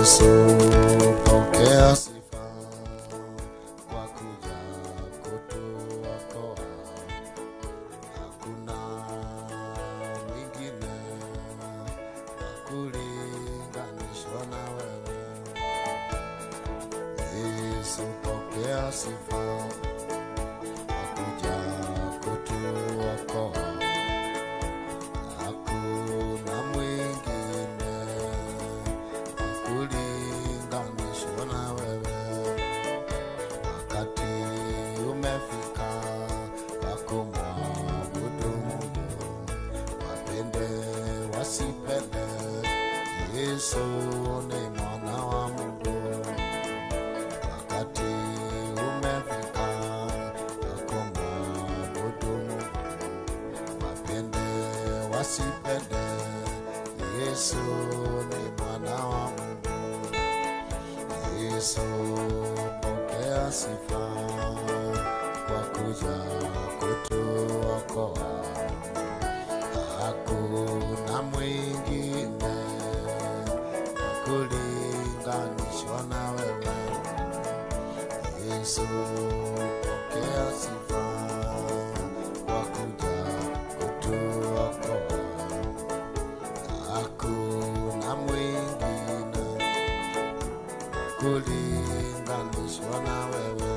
Yesu pokea sifa kwa kuja kutuokoa. Hakuna mwingine kulinganishwa na wewe. Yesu pokea sifa kwa kuja kutuokoa. Hakuna mwingine kulinganishwa na wewe. Wakati umefika wa kumwabudu Mungu, wapende wasipende, Yesu ni mwana wa Mungu. Wakati umefika wa kumwabudu Mungu, wapende wasipende, Yesu ni mwana wa Mungu. Yesu pokea sifa kwa kuja kutuokoa. Hakuna mwingine kulinganishwa na wewe. Yesu pokea sifa kwa kuja kutuokoa. Hakuna mwingine kulinganishwa na wewe.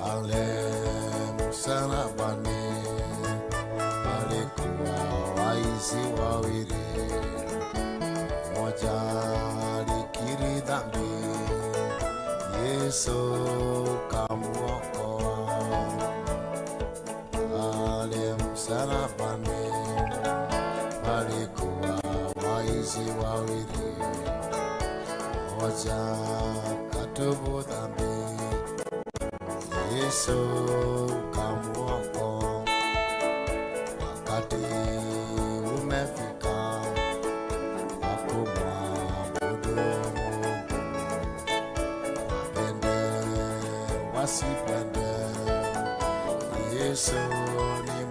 Pale msalabani walikuwa waizi wawili, mmoja alikiri dhambi, Yesu kamuokoa. Pale msalabani walikuwa waizi wawili, mmoja katubu dhambi, Yesu kamuokoa. Wakati umefika wa kumwabudu Mungu, wapende wasipende, Yesu ni